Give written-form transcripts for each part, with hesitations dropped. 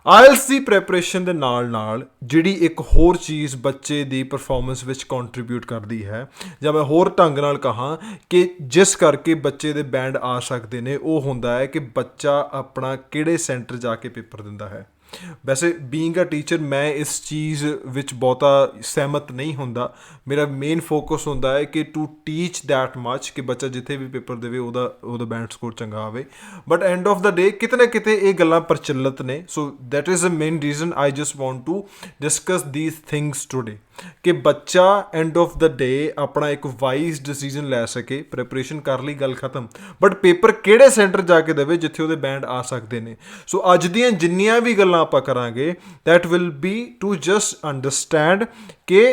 IELTS ਦੀ preparation ਦੇ ਨਾਲ ਜਿਹੜੀ ਇੱਕ ਹੋਰ ਚੀਜ਼ ਬੱਚੇ ਦੀ ਪਰਫਾਰਮੈਂਸ ਵਿੱਚ ਕੰਟਰੀਬਿਊਟ ਕਰਦੀ ਹੈ, ਜਾਂ ਮੈਂ ਹੋਰ ਢੰਗ ਨਾਲ ਕਹਾਂ ਕਿ ਜਿਸ ਕਰਕੇ ਬੱਚੇ ਦੇ ਬੈਂਡ ਆ ਸਕਦੇ ਨੇ, ਉਹ ਹੁੰਦਾ ਹੈ ਕਿ ਬੱਚਾ ਆਪਣਾ ਕਿਹੜੇ ਸੈਂਟਰ ਜਾ ਕੇ ਪੇਪਰ ਦਿੰਦਾ ਹੈ। ਵੈਸੇ ਬੀਇੰਗ ਅ ਟੀਚਰ ਮੈਂ ਇਸ ਚੀਜ਼ ਵਿੱਚ ਬਹੁਤਾ ਸਹਿਮਤ ਨਹੀਂ ਹੁੰਦਾ। ਮੇਰਾ ਮੇਨ ਫੋਕਸ ਹੁੰਦਾ ਹੈ ਕਿ ਟੂ ਟੀਚ ਦੈਟ ਮੱਚ ਕਿ ਬੱਚਾ ਜਿੱਥੇ ਵੀ ਪੇਪਰ ਦੇਵੇ ਉਹਦਾ ਬੈਂਡ ਸਕੋਰ ਚੰਗਾ ਆਵੇ। But end of the day ਕਿਤੇ ਨਾ ਕਿਤੇ ਇਹ ਗੱਲਾਂ ਪ੍ਰਚਲਿਤ ਨੇ। So that is a main reason I just want to discuss these things today, ਕਿ ਬੱਚਾ ਐਂਡ ਆਫ ਦਾ ਡੇ ਆਪਣਾ ਇੱਕ ਵਾਈਜ਼ ਡਿਸੀਜ਼ਨ ਲੈ ਸਕੇ। ਪ੍ਰੈਪਰੇਸ਼ਨ ਕਰ ਲਈ, ਗੱਲ ਖਤਮ, ਬਟ ਪੇਪਰ ਕਿਹੜੇ ਸੈਂਟਰ ਜਾ ਕੇ ਦੇਵੇ ਜਿੱਥੇ ਉਹਦੇ ਬੈਂਡ ਆ ਸਕਦੇ ਨੇ। ਸੋ ਅੱਜ ਦੀਆਂ ਜਿੰਨੀਆਂ ਵੀ ਗੱਲਾਂ ਆਪਾਂ ਕਰਾਂਗੇ, that will be to just understand ਕਿ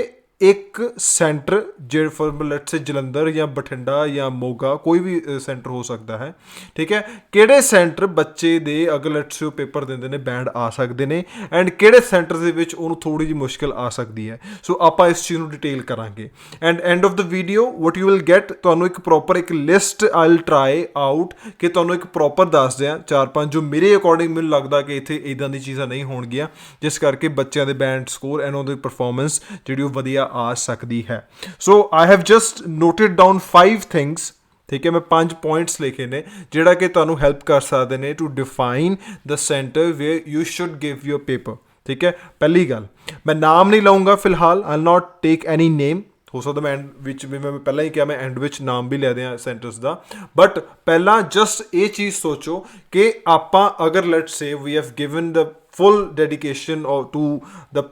ਇੱਕ ਸੈਂਟਰ ਜਿਹੜੇ ਫॉर ਲੈਟਸ ਸੇ ਜਲੰਧਰ ਜਾਂ ਬਠਿੰਡਾ ਜਾਂ ਮੋਗਾ, ਕੋਈ ਵੀ ਸੈਂਟਰ ਹੋ ਸਕਦਾ ਹੈ, ਠੀਕ ਹੈ, ਕਿਹੜੇ ਸੈਂਟਰ ਬੱਚੇ ਦੇ ਅਗਰ ਲੈਟਸ ਸੇ ਉਹ ਪੇਪਰ ਦਿੰਦੇ ਨੇ ਬੈਂਡ ਆ ਸਕਦੇ ਨੇ, ਐਂਡ ਕਿਹੜੇ ਸੈਂਟਰ ਦੇ ਵਿੱਚ ਉਹਨੂੰ ਥੋੜ੍ਹੀ ਜਿਹੀ ਮੁਸ਼ਕਿਲ ਆ ਸਕਦੀ ਹੈ। ਸੋ ਆਪਾਂ ਇਸ ਚੀਜ਼ ਨੂੰ ਡਿਟੇਲ ਕਰਾਂਗੇ। And end of the video what you will get, ਤੁਹਾਨੂੰ ਇੱਕ ਪ੍ਰੋਪਰ ਇੱਕ list I will try out ਕਿ ਤੁਹਾਨੂੰ ਇੱਕ ਪ੍ਰੋਪਰ ਦੱਸ ਦਿਆਂ 4-5 ਜੋ ਮੇਰੇ ਅਕੋਰਡਿੰਗ ਮੈਨੂੰ ਲੱਗਦਾ ਕਿ ਇੱਥੇ ਇੱਦਾਂ ਦੀ ਚੀਜ਼ਾਂ ਨਹੀਂ ਹੋਣਗੀਆਂ ਜਿਸ ਕਰਕੇ ਬੱਚਿਆਂ ਦੇ ਬੈਂਡ ਸਕੋਰ ਐਂਡ ਉਹਦੀ ਪਰਫਾਰਮੈਂਸ ਜਿਹੜੀ ਉਹ ਵਧੀਆ ਆ ਸਕਦੀ ਹੈ। So I have just noted down 5 things, ਠੀਕ ਹੈ, ਮੈਂ 5 ਪੁਆਇੰਟਸ ਲਿਖੇ ਨੇ ਜਿਹੜਾ ਕਿ ਤੁਹਾਨੂੰ ਹੈਲਪ ਕਰ ਸਕਦੇ ਨੇ to define the centre where you should give your paper. ਠੀਕ ਹੈ, ਪਹਿਲੀ ਗੱਲ, ਮੈਂ ਨਾਮ ਨਹੀਂ ਲਊਂਗਾ ਫਿਲਹਾਲ, ਆਈ ਵਿਲ ਨਾਟ ਟੇਕ ਐਨੀ ਨੇਮ। ਹੋ ਸਕਦਾ ਮੈਂ ਐਂਡ ਵਿੱਚ ਵੀ, ਮੈਂ ਪਹਿਲਾਂ ਹੀ ਕਿਹਾ ਮੈਂ ਐਂਡ ਵਿੱਚ ਨਾਮ ਵੀ ਲੈ ਦਿਆਂ ਸੈਂਟਰਸ ਦਾ, ਬਟ ਪਹਿਲਾਂ ਜਸਟ ਇਹ ਚੀਜ਼ ਸੋਚੋ ਕਿ ਆਪਾਂ ਅਗਰ let's say we have given the full dedication to the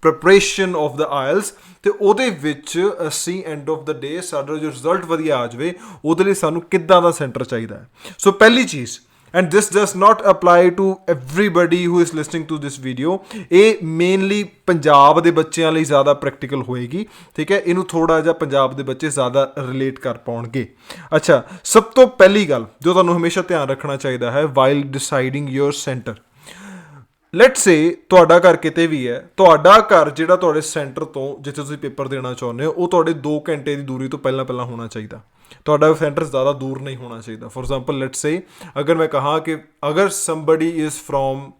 preparation of the IELTS, ਅਤੇ ਉਹਦੇ ਵਿੱਚ ਅਸੀਂ ਐਂਡ ਆਫ ਦ ਡੇ ਸਾਡਾ ਜੋ ਰਿਜ਼ਲਟ ਵਧੀਆ ਆ ਜਾਵੇ ਉਹਦੇ ਲਈ ਸਾਨੂੰ ਕਿੱਦਾਂ ਦਾ ਸੈਂਟਰ ਚਾਹੀਦਾ ਹੈ। ਸੋ ਪਹਿਲੀ ਚੀਜ਼, and this does not apply to everybody who is listening to this video, ਇਹ ਮੇਨਲੀ ਪੰਜਾਬ ਦੇ ਬੱਚਿਆਂ ਲਈ ਜ਼ਿਆਦਾ ਪ੍ਰੈਕਟੀਕਲ ਹੋਏਗੀ। ਠੀਕ ਹੈ, ਇਹਨੂੰ ਥੋੜ੍ਹਾ ਜਿਹਾ ਪੰਜਾਬ ਦੇ ਬੱਚੇ ਜ਼ਿਆਦਾ ਰਿਲੇਟ ਕਰ ਪਾਉਣਗੇ। ਅੱਛਾ, ਸਭ ਤੋਂ ਪਹਿਲੀ ਗੱਲ ਜੋ ਤੁਹਾਨੂੰ ਹਮੇਸ਼ਾ ਧਿਆਨ ਰੱਖਣਾ ਚਾਹੀਦਾ ਹੈ while deciding your centre, let's say ਤੁਹਾਡਾ ਘਰ ਕਿਤੇ ਵੀ ਹੈ, ਤੁਹਾਡਾ ਘਰ ਜਿਹੜਾ ਤੁਹਾਡੇ ਸੈਂਟਰ ਤੋਂ ਜਿੱਥੇ ਤੁਸੀਂ ਪੇਪਰ ਦੇਣਾ ਚਾਹੁੰਦੇ ਹੋ ਉਹ ਤੁਹਾਡੇ 2 ਘੰਟੇ ਦੀ ਦੂਰੀ ਤੋਂ ਪਹਿਲਾਂ ਹੋਣਾ ਚਾਹੀਦਾ। ਤੁਹਾਡਾ ਸੈਂਟਰ ਜ਼ਿਆਦਾ ਦੂਰ ਨਹੀਂ ਹੋਣਾ ਚਾਹੀਦਾ। ਫੋਰ ਐਗਜ਼ਾਮਪਲ ਲੈਟਸ ਸੇ ਅਗਰ ਮੈਂ ਕਹਾਂ ਕਿ ਅਗਰ ਸਮਬਡੀ ਇਜ਼ ਫਰੋਮ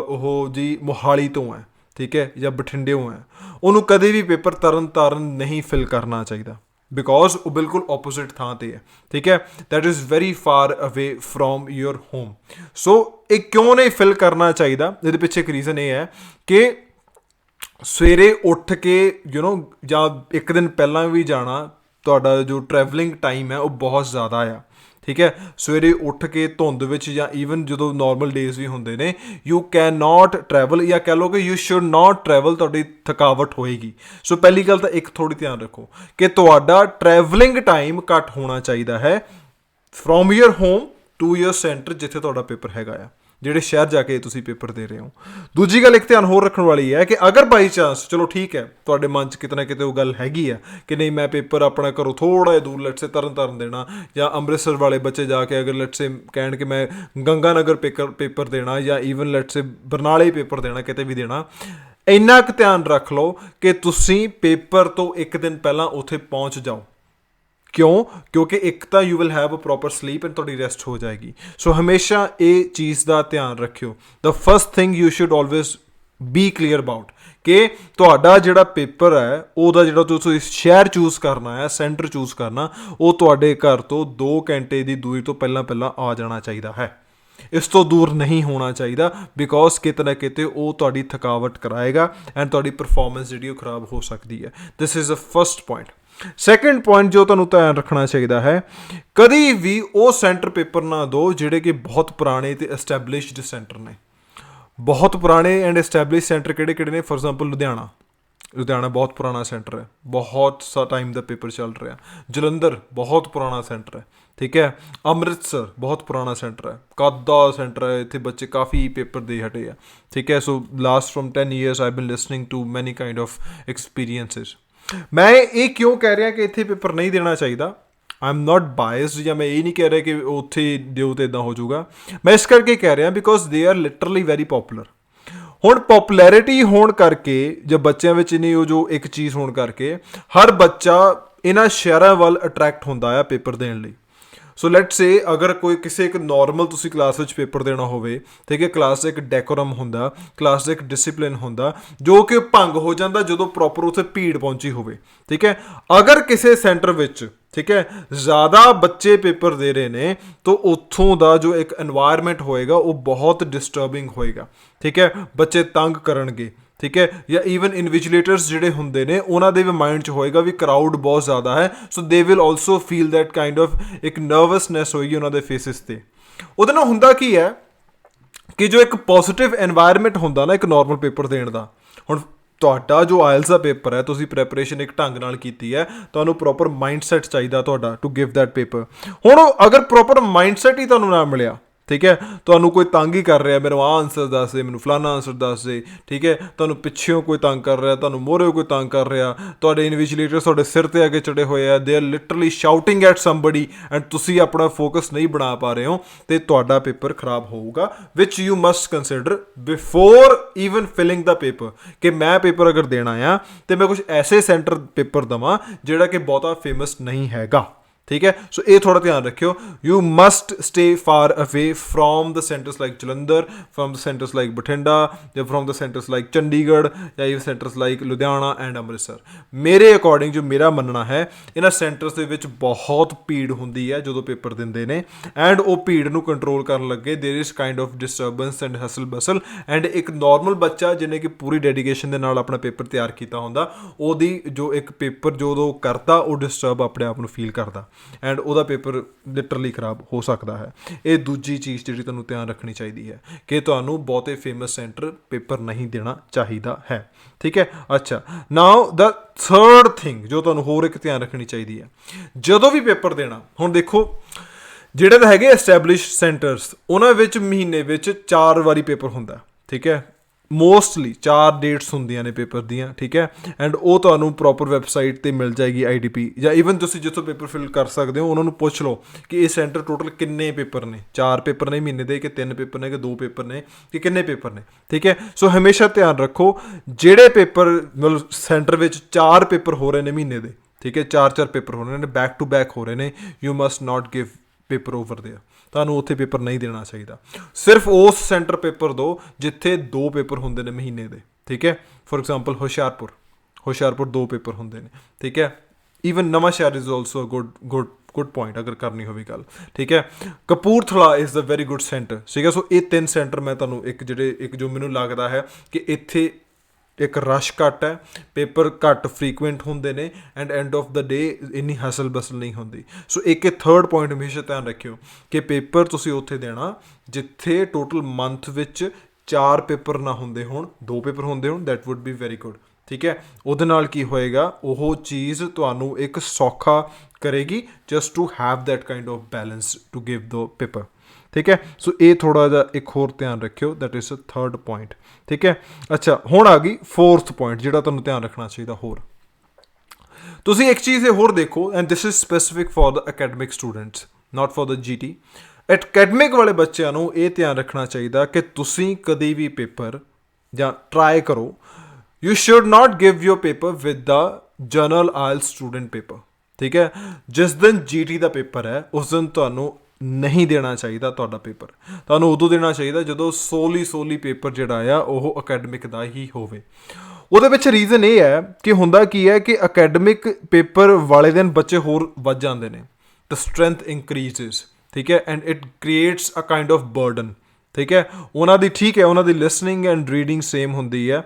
ਉਹ ਜੀ ਮੋਹਾਲੀ ਤੋਂ ਹੈ, ਠੀਕ ਹੈ, ਜਾਂ ਬਠਿੰਡਿਓਂ ਹੈ, ਉਹਨੂੰ ਕਦੇ ਵੀ ਪੇਪਰ ਤਰਨ ਨਹੀਂ ਫਿਲ ਕਰਨਾ ਚਾਹੀਦਾ, ਬਿਕੋਜ਼ ਉਹ ਬਿਲਕੁਲ ਆਪੋਜ਼ਿਟ ਥਾਂ 'ਤੇ ਹੈ। ਠੀਕ ਹੈ, that is very far away from your home. So ਇਹ ਕਿਉਂ ਨਹੀਂ ਫਿਲ ਕਰਨਾ ਚਾਹੀਦਾ, ਇਹਦੇ ਪਿੱਛੇ ਇੱਕ ਰੀਜ਼ਨ ਇਹ ਹੈ ਕਿ ਸਵੇਰੇ ਉੱਠ ਕੇ ਜਾਂ ਇੱਕ ਦਿਨ ਪਹਿਲਾਂ ਵੀ ਜਾਣਾ, ਤੁਹਾਡਾ ਜੋ ਟਰੈਵਲਿੰਗ ਟਾਈਮ ਹੈ ਉਹ ਬਹੁਤ ਜ਼ਿਆਦਾ ਆ। ਠੀਕ ਹੈ, ਸਵੇਰੇ ਉੱਠ ਕੇ ਧੁੰਦ ਵਿੱਚ ਜਾਂ ਈਵਨ ਜਦੋਂ ਨੋਰਮਲ ਡੇਜ਼ ਵੀ ਹੁੰਦੇ ਨੇ, ਯੂ ਕੈਨ ਨਾਟ ਟਰੈਵਲ, ਜਾਂ ਕਹਿ ਲਓ ਕਿ ਯੂ ਸ਼ੁੱਡ ਨਾਟ ਟਰੈਵਲ, ਤੁਹਾਡੀ ਥਕਾਵਟ ਹੋਏਗੀ। ਸੋ ਪਹਿਲੀ ਗੱਲ ਤਾਂ ਇੱਕ ਥੋੜ੍ਹੀ ਧਿਆਨ ਰੱਖੋ ਕਿ ਤੁਹਾਡਾ ਟਰੈਵਲਿੰਗ ਟਾਈਮ ਘੱਟ ਹੋਣਾ ਚਾਹੀਦਾ ਹੈ from your home to your centre ਜਿੱਥੇ ਤੁਹਾਡਾ ਪੇਪਰ ਹੈਗਾ ਆ, ਜਿਹੜੇ ਸ਼ਹਿਰ ਜਾ ਕੇ ਤੁਸੀਂ ਪੇਪਰ ਦੇ ਰਹੇ ਹੋ। ਦੂਜੀ ਗੱਲ ਇੱਕ ਧਿਆਨ ਹੋਰ ਰੱਖਣ ਵਾਲੀ ਹੈ ਕਿ ਅਗਰ ਬਾਈ ਚਾਂਸ, ਚਲੋ ਠੀਕ ਹੈ, ਤੁਹਾਡੇ ਮਨ 'ਚ ਕਿਤੇ ਨਾ ਕਿਤੇ ਉਹ ਗੱਲ ਹੈਗੀ ਆ ਕਿ ਨਹੀਂ ਮੈਂ ਪੇਪਰ ਆਪਣਾ ਘਰੋਂ ਥੋੜ੍ਹਾ ਜਿਹਾ ਦੂਰ ਲੈਟਸ ਸੇ ਤਰਨ ਦੇਣਾ, ਜਾਂ ਅੰਮ੍ਰਿਤਸਰ ਵਾਲੇ ਬੱਚੇ ਜਾ ਕੇ ਅਗਰ ਲੈਟਸ ਸੇ ਕਹਿਣ ਕਿ ਮੈਂ ਗੰਗਾ ਨਗਰ ਪੇਪਰ ਦੇਣਾ, ਜਾਂ ਈਵਨ ਲੈਟਸ ਸੇ ਬਰਨਾਲੇ ਪੇਪਰ ਦੇਣਾ, ਕਿਤੇ ਵੀ ਦੇਣਾ, ਇੰਨਾ ਕੁ ਧਿਆਨ ਰੱਖ ਲਓ ਕਿ ਤੁਸੀਂ ਪੇਪਰ ਤੋਂ ਇੱਕ ਦਿਨ ਪਹਿਲਾਂ ਉੱਥੇ ਪਹੁੰਚ ਜਾਓ। ਕਿਉਂ? ਕਿਉਂਕਿ ਇੱਕ ਤਾਂ you will have a proper sleep and ਤੁਹਾਡੀ ਰੈਸਟ ਹੋ ਜਾਏਗੀ। ਸੋ ਹਮੇਸ਼ਾ ਇਹ ਚੀਜ਼ ਦਾ ਧਿਆਨ ਰੱਖਿਓ। The first thing you should always be clear about ਕਿ ਤੁਹਾਡਾ ਜਿਹੜਾ ਪੇਪਰ ਹੈ ਉਹਦਾ ਜਿਹੜਾ ਤੁਸੀਂ ਸ਼ਹਿਰ ਚੂਜ਼ ਕਰਨਾ ਹੈ, ਸੈਂਟਰ ਚੂਜ਼ ਕਰਨਾ, ਉਹ ਤੁਹਾਡੇ ਘਰ ਤੋਂ 2 ਘੰਟੇ ਦੀ ਦੂਰੀ ਤੋਂ ਪਹਿਲਾਂ ਆ ਜਾਣਾ ਚਾਹੀਦਾ ਹੈ। ਇਸ ਤੋਂ ਦੂਰ ਨਹੀਂ ਹੋਣਾ ਚਾਹੀਦਾ, ਬਿਕੋਜ਼ ਕਿਤੇ ਨਾ ਕਿਤੇ ਉਹ ਤੁਹਾਡੀ ਥਕਾਵਟ ਕਰਾਏਗਾ ਐਂਡ ਤੁਹਾਡੀ ਪਰਫਾਰਮੈਂਸ ਜਿਹੜੀ ਉਹ ਖਰਾਬ ਹੋ ਸਕਦੀ ਹੈ। This is a first point. Second point ਜੋ ਤੁਹਾਨੂੰ ਧਿਆਨ ਰੱਖਣਾ ਚਾਹੀਦਾ ਹੈ, ਕਦੀ ਵੀ ਉਹ ਸੈਂਟਰ ਪੇਪਰ ਨਾ ਦਿਓ ਜਿਹੜੇ ਕਿ ਬਹੁਤ ਪੁਰਾਣੇ ਅਤੇ ਐਸਟੈਬਲਿਸ਼ਡ ਸੈਂਟਰ ਨੇ। ਬਹੁਤ ਪੁਰਾਣੇ ਐਂਡ ਐਸਟੈਬਲਿਸ਼ ਸੈਂਟਰ ਕਿਹੜੇ ਨੇ? ਫੋਰ ਐਗਜ਼ਾਮਪਲ ਲੁਧਿਆਣਾ ਬਹੁਤ ਪੁਰਾਣਾ ਸੈਂਟਰ ਹੈ, ਬਹੁਤ ਸਾ ਟਾਈਮ ਦਾ ਪੇਪਰ ਚੱਲ ਰਿਹਾ। ਜਲੰਧਰ ਬਹੁਤ ਪੁਰਾਣਾ ਸੈਂਟਰ ਹੈ, ਠੀਕ ਹੈ। ਅੰਮ੍ਰਿਤਸਰ ਬਹੁਤ ਪੁਰਾਣਾ ਸੈਂਟਰ ਹੈ, ਕਾਦਾ ਸੈਂਟਰ ਹੈ, ਇੱਥੇ ਬੱਚੇ ਕਾਫੀ ਪੇਪਰ ਦੇ ਹਟੇ ਆ, ਠੀਕ ਹੈ। So last from 10 years I been listening to many kind of experiences. ਮੈਂ ਇਹ ਕਿਉਂ ਕਹਿ ਰਿਹਾ ਕਿ ਇੱਥੇ ਪੇਪਰ ਨਹੀਂ ਦੇਣਾ ਚਾਹੀਦਾ? ਆਈ ਐਮ ਨਾਟ ਬਾਇਸਡ, ਜਾਂ ਮੈਂ ਇਹ ਨਹੀਂ ਕਹਿ ਰਿਹਾ ਕਿ ਉੱਥੇ ਦਿਓ ਤਾਂ ਇੱਦਾਂ ਹੋ ਜਾਊਗਾ। ਮੈਂ ਇਸ ਕਰਕੇ ਕਹਿ ਰਿਹਾ ਬਿਕੋਜ਼ ਦੇ ਆਰ ਲਿਟਰਲੀ ਵੈਰੀ ਪੋਪੂਲਰ। ਹੁਣ ਪੋਪੂਲੈਰਿਟੀ ਹੋਣ ਕਰਕੇ ਜਾਂ ਬੱਚਿਆਂ ਵਿੱਚ ਨਹੀਂ ਉਹ ਜੋ ਇੱਕ ਚੀਜ਼ ਹੋਣ ਕਰਕੇ ਹਰ ਬੱਚਾ ਇਹਨਾਂ ਸ਼ਹਿਰਾਂ ਵੱਲ ਅਟਰੈਕਟ ਹੁੰਦਾ ਆ ਪੇਪਰ ਦੇਣ ਲਈ। ਸੋ ਲੈਟਸ ਸੇ ਅਗਰ ਕੋਈ ਕਿਸੇ ਇੱਕ ਨਾਰਮਲ ਤੁਸੀਂ ਕਲਾਸ ਵਿੱਚ ਪੇਪਰ ਦੇਣਾ ਹੋਵੇ, ਠੀਕ ਹੈ, ਕਲਾਸ ਦਾ ਇੱਕ ਡੈਕੋਰਮ ਹੁੰਦਾ, ਕਲਾਸ ਦਾ ਇੱਕ ਡਿਸਿਪਲਿਨ ਹੁੰਦਾ, ਜੋ ਕਿ ਭੰਗ ਹੋ ਜਾਂਦਾ ਜਦੋਂ ਪ੍ਰੋਪਰ ਉੱਥੇ ਭੀੜ ਪਹੁੰਚੀ ਹੋਵੇ, ਠੀਕ ਹੈ। ਅਗਰ ਕਿਸੇ ਸੈਂਟਰ ਵਿੱਚ, ਠੀਕ ਹੈ, ਜ਼ਿਆਦਾ ਬੱਚੇ ਪੇਪਰ ਦੇ ਰਹੇ ਨੇ ਤਾਂ ਉੱਥੋਂ ਦਾ ਜੋ ਇੱਕ এনवायरमेंट ਹੋਏਗਾ ਉਹ ਬਹੁਤ ਡਿਸਟਰਬਿੰਗ ਹੋਏਗਾ, ਠੀਕ ਹੈ, ਬੱਚੇ ਤੰਗ ਕਰਨਗੇ, ਠੀਕ ਹੈ, ਜਾਂ ਈਵਨ ਇਨਵਿਜੀਲੇਟਰਸ ਜਿਹੜੇ ਹੁੰਦੇ ਨੇ ਉਹਨਾਂ ਦੇ ਵੀ ਮਾਈਂਡ 'ਚ ਹੋਏਗਾ ਵੀ ਕਰਾਊਡ ਬਹੁਤ ਜ਼ਿਆਦਾ ਹੈ, so they will also feel that kind of ਇੱਕ ਨਰਵਸਨੈਸ ਹੋਏਗੀ ਉਹਨਾਂ ਦੇ ਫੇਸਿਸ 'ਤੇ। ਉਹਦੇ ਨਾਲ ਹੁੰਦਾ ਕੀ ਹੈ ਕਿ ਜੋ ਇੱਕ ਪੋਜ਼ੀਟਿਵ এনवायरमेंट ਹੁੰਦਾ ਨਾ ਇੱਕ ਨਾਰਮਲ ਪੇਪਰ ਦੇਣ ਦਾ, ਹੁਣ ਤੁਹਾਡਾ ਜੋ ਆਇਲਸ ਦਾ ਪੇਪਰ ਹੈ ਤੁਸੀਂ ਪ੍ਰੈਪਰੇਸ਼ਨ ਇੱਕ ਢੰਗ ਨਾਲ ਕੀਤੀ ਹੈ, ਤੁਹਾਨੂੰ ਪ੍ਰੋਪਰ ਮਾਈਂਡਸੈਟ ਚਾਹੀਦਾ ਤੁਹਾਡਾ ਟੂ ਗਿਵ ਦੈਟ ਪੇਪਰ। ਹੁਣ ਅਗਰ ਪ੍ਰੋਪਰ ਮਾਈਂਡਸੈਟ ਹੀ ਤੁਹਾਨੂੰ ਨਾ ਮਿਲਿਆ, ਠੀਕ ਹੈ, ਤੁਹਾਨੂੰ ਕੋਈ ਤੰਗ ਹੀ ਕਰ ਰਿਹਾ, ਮੈਨੂੰ ਆਹ ਆਨਸਰ ਦੱਸ ਦੇ, ਮੈਨੂੰ ਫਲਾਨਾ ਆਨਸਰ ਦੱਸ ਦੇ, ਠੀਕ ਹੈ, ਤੁਹਾਨੂੰ ਪਿੱਛੇੋਂ ਕੋਈ ਤੰਗ ਕਰ ਰਿਹਾ, ਤੁਹਾਨੂੰ ਮੋਹਰਿਓਂ ਕੋਈ ਤੰਗ ਕਰ ਰਿਹਾ, ਤੁਹਾਡੇ ਇਨਵਿਜੀਲੇਟਰ ਤੁਹਾਡੇ ਸਿਰ 'ਤੇ ਆ ਕੇ ਚੜੇ ਹੋਏ ਆ, they are literally shouting at somebody and ਤੁਸੀਂ ਆਪਣਾ ਫੋਕਸ ਨਹੀਂ ਬਣਾ ਪਾ ਰਹੇ ਹੋ, ਅਤੇ ਤੁਹਾਡਾ ਪੇਪਰ ਖਰਾਬ ਹੋਊਗਾ, which you must consider before even filling the paper, ਕਿ ਮੈਂ ਪੇਪਰ ਅਗਰ ਦੇਣਾ ਆ ਅਤੇ ਮੈਂ ਕੁਛ ਐਸੇ ਸੈਂਟਰ ਪੇਪਰ ਦੇਵਾਂ ਜਿਹੜਾ ਕਿ ਬਹੁਤਾ ਫੇਮਸ ਨਹੀਂ ਹੈਗਾ, ਠੀਕ ਹੈ। ਸੋ ਇਹ ਥੋੜ੍ਹਾ ਧਿਆਨ ਰੱਖਿਓ, you must stay far away from the centres like Jalandhar, from the centres like Bathinda, ਜਾਂ from the centres like Chandigarh, ਜਾਂ even centres like Ludhiana and Amritsar. ਮੇਰੇ ਅਕੋਰਡਿੰਗ ਜੋ ਮੇਰਾ ਮੰਨਣਾ ਹੈ, ਇਹਨਾਂ ਸੈਂਟਰਸ ਦੇ ਵਿੱਚ ਬਹੁਤ ਭੀੜ ਹੁੰਦੀ ਹੈ ਜਦੋਂ ਪੇਪਰ ਦਿੰਦੇ ਨੇ, ਐਂਡ ਉਹ ਭੀੜ ਨੂੰ ਕੰਟਰੋਲ ਕਰਨ ਲੱਗੇ there is kind of disturbance and hustle bustle, and ਇੱਕ ਨਾਰਮਲ ਬੱਚਾ ਜਿਹਨੇ ਕਿ ਪੂਰੀ ਡੈਡੀਕੇਸ਼ਨ ਦੇ ਨਾਲ ਆਪਣਾ ਪੇਪਰ ਤਿਆਰ ਕੀਤਾ ਹੁੰਦਾ, ਉਹਦੀ ਜੋ ਇੱਕ ਪੇਪਰ ਜਦੋਂ ਕਰਦਾ ਉਹ ਡਿਸਟਰਬ ਆਪਣੇ ਆਪ ਨੂੰ ਫੀਲ ਕਰਦਾ, ਐਂਡ ਉਹਦਾ ਪੇਪਰ ਲਿਟਰਲੀ ਖਰਾਬ ਹੋ ਸਕਦਾ ਹੈ। ਇਹ ਦੂਜੀ ਚੀਜ਼ ਜਿਹੜੀ ਤੁਹਾਨੂੰ ਧਿਆਨ ਰੱਖਣੀ ਚਾਹੀਦੀ ਹੈ ਕਿ ਤੁਹਾਨੂੰ ਬਹੁਤੇ ਫੇਮਸ ਸੈਂਟਰ ਪੇਪਰ ਨਹੀਂ ਦੇਣਾ ਚਾਹੀਦਾ ਹੈ, ਠੀਕ ਹੈ। ਅੱਛਾ, ਨਾਓ ਦ ਥਰਡ ਥਿੰਗ ਜੋ ਤੁਹਾਨੂੰ ਹੋਰ ਇੱਕ ਧਿਆਨ ਰੱਖਣੀ ਚਾਹੀਦੀ ਹੈ ਜਦੋਂ ਵੀ ਪੇਪਰ ਦੇਣਾ, ਹੁਣ ਦੇਖੋ ਜਿਹੜੇ ਤਾਂ ਹੈਗੇ ਐਸਟੈਬਲਿਸ਼ਡ ਸੈਂਟਰਸ ਉਹਨਾਂ ਵਿੱਚ ਮਹੀਨੇ ਵਿੱਚ 4 ਵਾਰੀ ਪੇਪਰ ਹੁੰਦਾ, ਠੀਕ ਹੈ, ਮੋਸਟਲੀ 4 ਡੇਟਸ ਹੁੰਦੀਆਂ ਨੇ ਪੇਪਰ ਦੀਆਂ, ਠੀਕ ਹੈ, ਐਂਡ ਉਹ ਤੁਹਾਨੂੰ ਪ੍ਰੋਪਰ ਵੈਬਸਾਈਟ 'ਤੇ ਮਿਲ ਜਾਏਗੀ IDP, ਜਾਂ ਈਵਨ ਤੁਸੀਂ ਜਿੱਥੋਂ ਪੇਪਰ ਫਿਲ ਕਰ ਸਕਦੇ ਹੋ ਉਹਨਾਂ ਨੂੰ ਪੁੱਛ ਲਓ ਕਿ ਇਹ ਸੈਂਟਰ ਟੋਟਲ ਕਿੰਨੇ ਪੇਪਰ ਨੇ, 4 ਪੇਪਰ ਨੇ ਮਹੀਨੇ ਦੇ, ਕਿ 3 ਪੇਪਰ ਨੇ, ਕਿ 2 ਪੇਪਰ ਨੇ, ਕਿ ਕਿੰਨੇ ਪੇਪਰ ਨੇ, ਠੀਕ ਹੈ। ਸੋ ਹਮੇਸ਼ਾ ਧਿਆਨ ਰੱਖੋ ਜਿਹੜੇ ਪੇਪਰ ਮਤਲਬ ਸੈਂਟਰ ਵਿੱਚ 4 ਪੇਪਰ ਹੋ ਰਹੇ ਨੇ ਮਹੀਨੇ ਦੇ, ਠੀਕ ਹੈ, 4 ਪੇਪਰ ਹੋ ਰਹੇ ਨੇ, ਬੈਕ ਟੂ ਬੈਕ ਹੋ ਰਹੇ ਨੇ, you must not give paper over there, ਤੁਹਾਨੂੰ ਉੱਥੇ ਪੇਪਰ ਨਹੀਂ ਦੇਣਾ ਚਾਹੀਦਾ। ਸਿਰਫ ਉਸ ਸੈਂਟਰ ਪੇਪਰ ਦਿਓ ਜਿੱਥੇ 2 ਪੇਪਰ ਹੁੰਦੇ ਨੇ ਮਹੀਨੇ ਦੇ, ਠੀਕ ਹੈ। ਫੋਰ ਐਗਜ਼ਾਮਪਲ ਹੁਸ਼ਿਆਰਪੁਰ 2 ਪੇਪਰ ਹੁੰਦੇ ਨੇ, ਠੀਕ ਹੈ। ਈਵਨ ਨਵਾਂ ਸ਼ਹਿਰ ਇਜ਼ ਆਲਸੋ ਗੁੱਡ ਪੁਆਇੰਟ ਅਗਰ ਕਰਨੀ ਹੋਵੇ ਗੱਲ, ਠੀਕ ਹੈ। Kapurthala is a very good centre, ਠੀਕ ਹੈ। ਸੋ ਇਹ 3 ਸੈਂਟਰ ਮੈਂ ਤੁਹਾਨੂੰ ਇੱਕ ਜੋ ਮੈਨੂੰ ਲੱਗਦਾ ਹੈ ਕਿ ਇੱਥੇ ਇੱਕ ਰਸ਼ ਘੱਟ ਹੈ, ਪੇਪਰ ਘੱਟ ਫਰੀਕੁਐਂਟ ਹੁੰਦੇ ਨੇ, ਐਂਡ ਐਂਡ ਆਫ ਦਾ ਡੇ ਇੰਨੀ ਹਸਲ ਬਸਲ ਨਹੀਂ ਹੁੰਦੀ। ਸੋ ਇੱਕ ਇਹ ਥਰਡ ਪੁਆਇੰਟ ਹਮੇਸ਼ਾ ਧਿਆਨ ਰੱਖਿਓ ਕਿ ਪੇਪਰ ਤੁਸੀਂ ਉੱਥੇ ਦੇਣਾ ਜਿੱਥੇ ਟੋਟਲ ਮੰਥ ਵਿੱਚ 4 ਪੇਪਰ ਨਾ ਹੁੰਦੇ ਹੋਣ, 2 ਪੇਪਰ ਹੁੰਦੇ ਹੋਣ, that wood be very good, ਠੀਕ ਹੈ। ਉਹਦੇ ਨਾਲ ਕੀ ਹੋਏਗਾ, ਉਹ ਚੀਜ਼ ਤੁਹਾਨੂੰ ਇੱਕ ਸੌਖਾ ਕਰੇਗੀ just to have that kind of balance to give the paper, ਠੀਕ ਹੈ। ਸੋ ਇਹ ਥੋੜ੍ਹਾ ਜਿਹਾ ਇੱਕ ਹੋਰ ਧਿਆਨ ਰੱਖਿਓ, that is a third point, ਠੀਕ ਹੈ। ਅੱਛਾ, ਹੁਣ ਆ ਗਈ 4th ਪੁਆਇੰਟ ਜਿਹੜਾ ਤੁਹਾਨੂੰ ਧਿਆਨ ਰੱਖਣਾ ਚਾਹੀਦਾ ਹੋਰ। ਤੁਸੀਂ ਇੱਕ ਚੀਜ਼ ਇਹ ਹੋਰ ਦੇਖੋ, and this is specific for the academic students, not for the GT। Academic ਵਾਲੇ ਬੱਚਿਆਂ ਨੂੰ ਇਹ ਧਿਆਨ ਰੱਖਣਾ ਚਾਹੀਦਾ ਕਿ ਤੁਸੀਂ ਕਦੇ ਵੀ ਪੇਪਰ ਜਾਂ ਟਰਾਈ ਕਰੋ, you should not give your paper with the general IELTS student paper, ਠੀਕ ਹੈ। ਜਿਸ ਦਿਨ GT ਦਾ ਪੇਪਰ ਹੈ ਉਸ ਦਿਨ ਤੁਹਾਨੂੰ ਨਹੀਂ ਦੇਣਾ ਚਾਹੀਦਾ ਤੁਹਾਡਾ ਪੇਪਰ, ਤੁਹਾਨੂੰ ਉਦੋਂ ਦੇਣਾ ਚਾਹੀਦਾ ਜਦੋਂ ਸੋਲੀ ਪੇਪਰ ਜਿਹੜਾ ਆ ਉਹ ਅਕੈਡਮਿਕ ਦਾ ਹੀ ਹੋਵੇ। ਉਹਦੇ ਵਿੱਚ ਰੀਜ਼ਨ ਇਹ ਹੈ ਕਿ ਹੁੰਦਾ ਕੀ ਹੈ ਕਿ ਅਕੈਡਮਿਕ ਪੇਪਰ ਵਾਲੇ ਦਿਨ ਬੱਚੇ ਹੋਰ ਵੱਧ ਜਾਂਦੇ ਨੇ, ਦ ਸਟਰੈਂਥ ਇਨਕਰੀਜ਼ਿਸ, ਠੀਕ ਹੈ, and it creates a kind of burden, ਠੀਕ ਹੈ। ਉਹਨਾਂ ਦੀ ਠੀਕ ਹੈ, ਉਹਨਾਂ ਦੀ ਲਿਸਨਿੰਗ ਐਂਡ ਰੀਡਿੰਗ ਸੇਮ ਹੁੰਦੀ ਹੈ,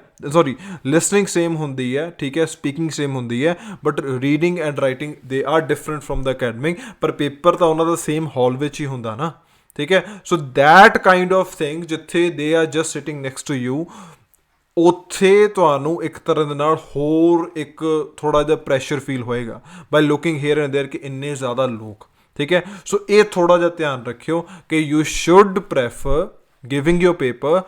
ਲਿਸਨਿੰਗ ਸੇਮ ਹੁੰਦੀ ਹੈ, ਠੀਕ ਹੈ, ਸਪੀਕਿੰਗ ਸੇਮ ਹੁੰਦੀ ਹੈ, but reading and writing they are different from the academic, ਪਰ ਪੇਪਰ ਤਾਂ ਉਹਨਾਂ ਦਾ ਸੇਮ ਹਾਲ ਵਿੱਚ ਹੀ ਹੁੰਦਾ ਨਾ, ਠੀਕ ਹੈ। So that kind of thing ਜਿੱਥੇ they are just sitting next to you, ਉੱਥੇ ਤੁਹਾਨੂੰ ਇੱਕ ਤਰ੍ਹਾਂ ਦੇ ਨਾਲ ਹੋਰ ਇੱਕ ਥੋੜ੍ਹਾ ਜਿਹਾ ਪ੍ਰੈਸ਼ਰ ਫੀਲ ਹੋਏਗਾ ਬਾਈ ਲੁਕਿੰਗ ਹੇਅਰ ਐਂਡ ਦੇਅਰ ਕਿ ਇੰਨੇ ਜ਼ਿਆਦਾ ਲੋਕ, ਠੀਕ ਹੈ। ਸੋ ਇਹ ਥੋੜ੍ਹਾ ਜਿਹਾ ਧਿਆਨ ਰੱਖਿਓ ਕਿ you should prefer giving your paper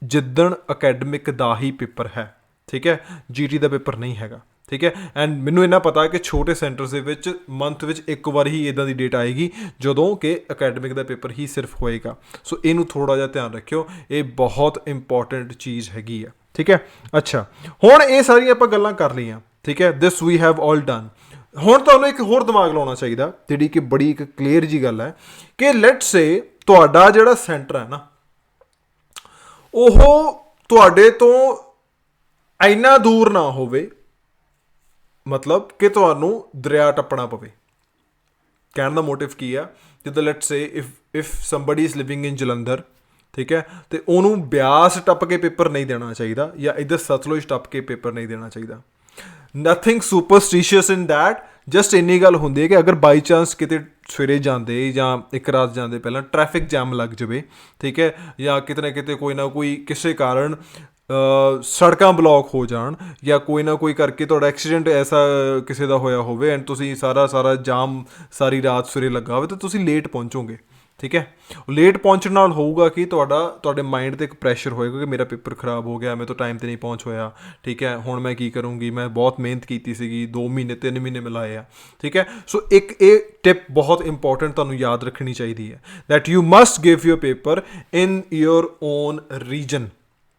ਜਿੱਦਣ ਅਕੈਡਮਿਕ ਦਾ ਹੀ ਪੇਪਰ ਹੈ, ਠੀਕ ਹੈ, GT ਦਾ ਪੇਪਰ ਨਹੀਂ ਹੈਗਾ, ਠੀਕ ਹੈ। ਐਂਡ ਮੈਨੂੰ ਇੰਨਾ ਪਤਾ ਕਿ ਛੋਟੇ ਸੈਂਟਰਸ ਦੇ ਵਿੱਚ ਮੰਥ ਵਿੱਚ ਇੱਕ ਵਾਰ ਹੀ ਇੱਦਾਂ ਦੀ ਡੇਟ ਆਏਗੀ ਜਦੋਂ ਕਿ ਅਕੈਡਮਿਕ ਦਾ ਪੇਪਰ ਹੀ ਸਿਰਫ ਹੋਏਗਾ। ਸੋ ਇਹਨੂੰ ਥੋੜ੍ਹਾ ਜਿਹਾ ਧਿਆਨ ਰੱਖਿਓ, ਇਹ ਬਹੁਤ ਇੰਪੋਰਟੈਂਟ ਚੀਜ਼ ਹੈਗੀ ਆ, ਠੀਕ ਹੈ। ਅੱਛਾ, ਹੁਣ ਇਹ ਸਾਰੀਆਂ ਆਪਾਂ ਗੱਲਾਂ ਕਰ ਲਈਆਂ, ਠੀਕ ਹੈ, ਦਿਸ ਵੀ ਹੈਵ ਆਲ ਡਨ। ਹੁਣ ਤੁਹਾਨੂੰ ਇੱਕ ਹੋਰ ਦਿਮਾਗ ਲਾਉਣਾ ਚਾਹੀਦਾ, ਜਿਹੜੀ ਕਿ ਬੜੀ ਇੱਕ ਕਲੀਅਰ ਜੀ ਗੱਲ ਹੈ ਕਿ ਲੈਟਸ ਸੇ ਤੁਹਾਡਾ ਜਿਹੜਾ ਸੈਂਟਰ ਹੈ ਨਾ, ਉਹ ਤੁਹਾਡੇ ਤੋਂ ਇੰਨਾ ਦੂਰ ਨਾ ਹੋਵੇ, ਮਤਲਬ ਕਿ ਤੁਹਾਨੂੰ ਦਰਿਆ ਟੱਪਣਾ ਪਵੇ। ਕਹਿਣ ਦਾ ਮੋਟਿਵ ਕੀ ਆ, ਜਿੱਦਾਂ let's say if somebody is living in Jalandhar, ਠੀਕ ਹੈ, ਅਤੇ ਉਹਨੂੰ ਬਿਆਸ ਟੱਪ ਕੇ ਪੇਪਰ ਨਹੀਂ ਦੇਣਾ ਚਾਹੀਦਾ, ਜਾਂ ਇੱਧਰ ਸਤਲੁਜ ਟੱਪ ਕੇ ਪੇਪਰ ਨਹੀਂ ਦੇਣਾ ਚਾਹੀਦਾ। Nothing superstitious in that. Just ਇੰਨੀ ਗੱਲ ਹੁੰਦੀ ਹੈ ਕਿ ਅਗਰ ਬਾਈ ਚਾਂਸ ਕਿਤੇ ਸਵੇਰੇ ਜਾਂਦੇ ਜਾਂ ਇੱਕ ਰਾਤ ਜਾਂਦੇ ਪਹਿਲਾਂ ਟ੍ਰੈਫਿਕ ਜੈਮ ਲੱਗ ਜਾਵੇ, ਠੀਕ ਹੈ, ਜਾਂ ਕਿਤੇ ਨਾ ਕਿਤੇ ਕੋਈ ਨਾ ਕੋਈ ਕਿਸੇ ਕਾਰਨ ਸੜਕਾਂ ਬਲੌਕ ਹੋ ਜਾਣ, ਜਾਂ ਕੋਈ ਨਾ ਕੋਈ ਕਰਕੇ ਤੁਹਾਡਾ ਐਕਸੀਡੈਂਟ ਐਸਾ ਕਿਸੇ ਦਾ ਹੋਇਆ ਹੋਵੇ ਐਂਡ ਤੁਸੀਂ ਸਾਰਾ ਜਾਮ ਸਾਰੀ ਰਾਤ ਸਵੇਰੇ ਲੱਗਾ ਹੋਵੇ, ਤਾਂ ਤੁਸੀਂ ਲੇਟ ਪਹੁੰਚੋਗੇ, ਠੀਕ ਹੈ। ਲੇਟ ਪਹੁੰਚਣ ਨਾਲ ਹੋਊਗਾ ਕਿ ਤੁਹਾਡੇ ਮਾਈਂਡ 'ਤੇ ਇੱਕ ਪ੍ਰੈਸ਼ਰ ਹੋਏਗਾ ਕਿ ਮੇਰਾ ਪੇਪਰ ਖ਼ਰਾਬ ਹੋ ਗਿਆ, ਮੈਂ ਤਾਂ ਟਾਈਮ 'ਤੇ ਨਹੀਂ ਪਹੁੰਚ ਹੋਇਆ, ਠੀਕ ਹੈ, ਹੁਣ ਮੈਂ ਕੀ ਕਰੂੰਗੀ, ਮੈਂ ਬਹੁਤ ਮਿਹਨਤ ਕੀਤੀ ਸੀਗੀ, 2 ਮਹੀਨੇ 3 ਮਹੀਨੇ ਮੈਂ ਲਾਏ ਆ, ਠੀਕ ਹੈ। ਸੋ ਇੱਕ ਇਹ ਟਿਪ ਬਹੁਤ ਇੰਪੋਰਟੈਂਟ ਤੁਹਾਨੂੰ ਯਾਦ ਰੱਖਣੀ ਚਾਹੀਦੀ ਹੈ, that you must give your paper in your own region,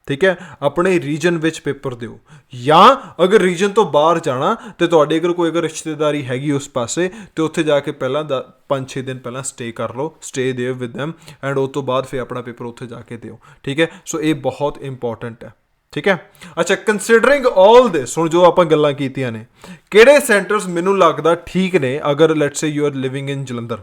ਠੀਕ ਹੈ, ਆਪਣੇ ਰੀਜਨ ਵਿੱਚ ਪੇਪਰ ਦਿਓ। ਜਾਂ ਅਗਰ ਰੀਜਨ ਤੋਂ ਬਾਹਰ ਜਾਣਾ ਅਤੇ ਤੁਹਾਡੇ ਅਗਰ ਰਿਸ਼ਤੇਦਾਰੀ ਹੈਗੀ ਉਸ ਪਾਸੇ, ਅਤੇ ਉੱਥੇ ਜਾ ਕੇ ਪਹਿਲਾਂ 5-6 ਦਿਨ ਪਹਿਲਾਂ ਸਟੇ ਕਰ ਲਓ, stay there with them, and ਉਸ ਤੋਂ ਬਾਅਦ ਫਿਰ ਆਪਣਾ ਪੇਪਰ ਉੱਥੇ ਜਾ ਕੇ ਦਿਓ, ਠੀਕ ਹੈ। ਸੋ ਇਹ ਬਹੁਤ ਇੰਪੋਰਟੈਂਟ ਹੈ, ਠੀਕ ਹੈ। ਅੱਛਾ, ਕੰਸੀਡਰਿੰਗ ਆਲ ਦਿਸ, ਹੁਣ ਜੋ ਆਪਾਂ ਗੱਲਾਂ ਕੀਤੀਆਂ ਨੇ, ਕਿਹੜੇ ਸੈਂਟਰਸ ਮੈਨੂੰ ਲੱਗਦਾ ਠੀਕ ਨੇ ਅਗਰ let's say you are living in Jalandhar.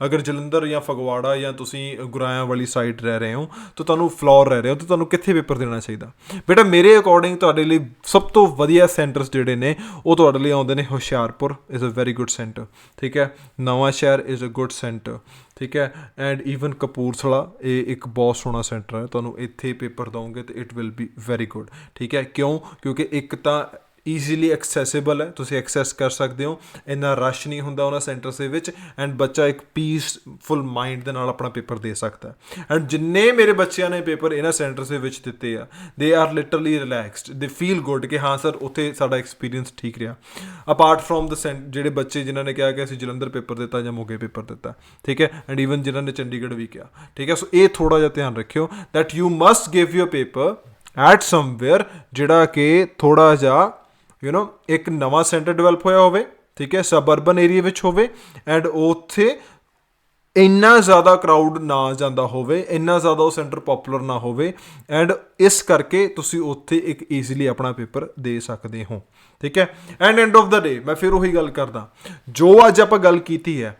ਅਗਰ ਜਲੰਧਰ ਜਾਂ ਫਗਵਾੜਾ ਜਾਂ ਤੁਸੀਂ ਗੁਰਾਇਆਂ ਵਾਲੀ ਸਾਈਡ ਰਹਿ ਰਹੇ ਹੋ, ਤਾਂ ਤੁਹਾਨੂੰ ਫਲੋਰ ਰਹਿ ਰਹੇ ਹੋ, ਤਾਂ ਤੁਹਾਨੂੰ ਕਿੱਥੇ ਪੇਪਰ ਦੇਣਾ ਚਾਹੀਦਾ? ਬੇਟਾ ਮੇਰੇ ਅਕੋਰਡਿੰਗ ਤੁਹਾਡੇ ਲਈ ਸਭ ਤੋਂ ਵਧੀਆ ਸੈਂਟਰਸ ਜਿਹੜੇ ਨੇ ਉਹ ਤੁਹਾਡੇ ਲਈ ਆਉਂਦੇ ਨੇ Hoshiarpur is a very good centre, ਠੀਕ ਹੈ, ਨਵਾਂ ਸ਼ਹਿਰ ਇਜ਼ ਅ ਗੁੱਡ ਸੈਂਟਰ, ਠੀਕ ਹੈ, ਐਂਡ ਈਵਨ ਕਪੂਰਥਲਾ ਇਹ ਇੱਕ ਬਹੁਤ ਸੋਹਣਾ ਸੈਂਟਰ ਹੈ। ਤੁਹਾਨੂੰ ਇੱਥੇ ਪੇਪਰ ਦਓਗੇ ਤਾਂ it will be very good, ਠੀਕ ਹੈ। ਕਿਉਂਕਿ ਇੱਕ ਤਾਂ ਈਜ਼ੀਲੀ ਐਕਸੈਸਿਬਲ ਹੈ, ਤੁਸੀਂ ਐਕਸੈਸ ਕਰ ਸਕਦੇ ਹੋ, ਇੰਨਾ ਰਸ਼ ਨਹੀਂ ਹੁੰਦਾ ਉਹਨਾਂ ਸੈਂਟਰਸ ਦੇ ਵਿੱਚ, ਐਂਡ ਬੱਚਾ ਇੱਕ ਪੀਸਫੁਲ ਮਾਈਂਡ ਦੇ ਨਾਲ ਆਪਣਾ ਪੇਪਰ ਦੇ ਸਕਦਾ। ਐਂਡ ਜਿੰਨੇ ਮੇਰੇ ਬੱਚਿਆਂ ਨੇ ਪੇਪਰ ਇਹਨਾਂ ਸੈਂਟਰਸ ਦੇ ਵਿੱਚ ਦਿੱਤੇ ਆ, ਦੇ ਆਰ ਲਿਟਰਲੀ ਰਿਲੈਕਸਡ, ਦੇ ਫੀਲ ਗੁੱਡ ਕਿ ਹਾਂ ਸਰ ਉੱਥੇ ਸਾਡਾ ਐਕਸਪੀਰੀਅੰਸ ਠੀਕ ਰਿਹਾ। ਅਪਾਰਟ ਫਰੋਮ ਦ ਜਿਹੜੇ ਬੱਚੇ ਜਿਨ੍ਹਾਂ ਨੇ ਕਿਹਾ ਕਿ ਅਸੀਂ ਜਲੰਧਰ ਪੇਪਰ ਦਿੱਤਾ ਜਾਂ ਮੋਗੇ ਪੇਪਰ ਦਿੱਤਾ, ਠੀਕ ਹੈ, ਐਂਡ ਈਵਨ ਜਿਨ੍ਹਾਂ ਨੇ ਚੰਡੀਗੜ੍ਹ ਵੀ ਕਿਹਾ, ਠੀਕ ਹੈ। ਸੋ ਇਹ ਥੋੜ੍ਹਾ ਜਿਹਾ ਧਿਆਨ ਰੱਖਿਓ that you must give your paper at somewhere ਜਿਹੜਾ ਕਿ ਥੋੜ੍ਹਾ ਜਿਹਾ ਇੱਕ ਨਵਾਂ ਸੈਂਟਰ ਡਿਵੈਲਪ ਹੋਇਆ ਹੋਵੇ, ਠੀਕ ਹੈ, ਸਬਅਰਬਨ ਏਰੀਆ ਵਿੱਚ ਹੋਵੇ, ਐਂਡ ਉੱਥੇ ਇੰਨਾ ਜ਼ਿਆਦਾ ਕਰਾਊਡ ਨਾ ਜਾਂਦਾ ਹੋਵੇ, ਇੰਨਾ ਜ਼ਿਆਦਾ ਉਹ ਸੈਂਟਰ ਪੋਪੂਲਰ ਨਾ ਹੋਵੇ, ਐਂਡ ਇਸ ਕਰਕੇ ਤੁਸੀਂ ਉੱਥੇ ਇੱਕ ਈਜ਼ੀਲੀ ਆਪਣਾ ਪੇਪਰ ਦੇ ਸਕਦੇ ਹੋ, ਠੀਕ ਹੈ। ਐਂਡ ਆਫ ਦਾ ਡੇ ਮੈਂ ਫਿਰ ਉਹੀ ਗੱਲ ਕਰਦਾ ਜੋ ਅੱਜ ਆਪਾਂ ਗੱਲ ਕੀਤੀ ਹੈ,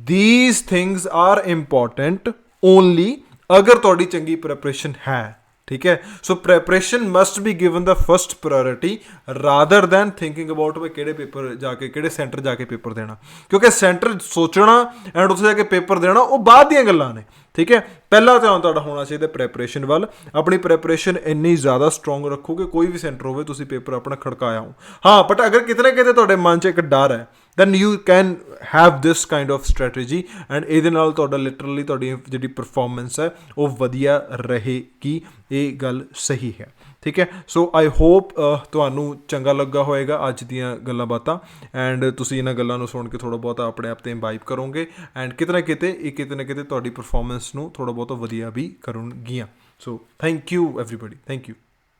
these things are important only ਅਗਰ ਤੁਹਾਡੀ ਚੰਗੀ ਪ੍ਰੈਪਰੇਸ਼ਨ ਹੈ, ਠੀਕ ਹੈ। So preparation must be given the first priority rather than thinking about ਵੀ ਕਿਹੜੇ ਪੇਪਰ ਜਾ ਕੇ ਕਿਹੜੇ ਸੈਂਟਰ ਜਾ ਕੇ ਪੇਪਰ ਦੇਣਾ, ਕਿਉਂਕਿ ਸੈਂਟਰ ਸੋਚਣਾ ਐਂਡ ਉੱਥੇ ਜਾ ਕੇ ਪੇਪਰ ਦੇਣਾ ਉਹ ਬਾਅਦ ਦੀਆਂ ਗੱਲਾਂ ਨੇ, ਠੀਕ ਹੈ। ਪਹਿਲਾ ਧਿਆਨ ਤੁਹਾਡਾ ਹੋਣਾ ਚਾਹੀਦਾ ਪ੍ਰੈਪਰੇਸ਼ਨ ਵੱਲ। ਆਪਣੀ ਪ੍ਰੈਪਰੇਸ਼ਨ ਇੰਨੀ ਜ਼ਿਆਦਾ ਸਟਰੋਂਗ ਰੱਖੋ ਕਿ ਕੋਈ ਵੀ ਸੈਂਟਰ ਹੋਵੇ ਤੁਸੀਂ ਪੇਪਰ ਆਪਣਾ ਖੜਕਾਇਆ ਹੋ। ਹਾਂ, ਬਟ ਅਗਰ ਕਿਤੇ ਨਾ ਕਿਤੇ ਤੁਹਾਡੇ ਮਨ 'ਚ ਇੱਕ ਡਰ ਹੈ, then you can have this kind of strategy, and ਇਹਦੇ ਨਾਲ ਤੁਹਾਡਾ ਲਿਟਰਲੀ ਤੁਹਾਡੀ ਜਿਹੜੀ ਪਰਫੋਰਮੈਂਸ ਹੈ ਉਹ ਵਧੀਆ ਰਹੇਗੀ। ਇਹ ਗੱਲ ਸਹੀ ਹੈ, ਠੀਕ ਹੈ। ਸੋ ਆਈ ਹੋਪ ਤੁਹਾਨੂੰ ਚੰਗਾ ਲੱਗਾ ਹੋਏਗਾ ਅੱਜ ਦੀਆਂ ਗੱਲਾਂ ਬਾਤਾਂ, ਐਂਡ ਤੁਸੀਂ ਇਹਨਾਂ ਗੱਲਾਂ ਨੂੰ ਸੁਣ ਕੇ ਥੋੜ੍ਹਾ ਬਹੁਤਾ ਆਪਣੇ ਆਪ 'ਤੇ ਇੰਬਾਈਬ ਕਰੋਗੇ, ਐਂਡ ਕਿਤੇ ਨਾ ਕਿਤੇ ਤੁਹਾਡੀ ਪਰਫੋਰਮੈਂਸ ਨੂੰ ਥੋੜ੍ਹਾ ਬਹੁਤਾ ਵਧੀਆ ਵੀ ਕਰਨਗੀਆਂ। So thank you everybody, thank you.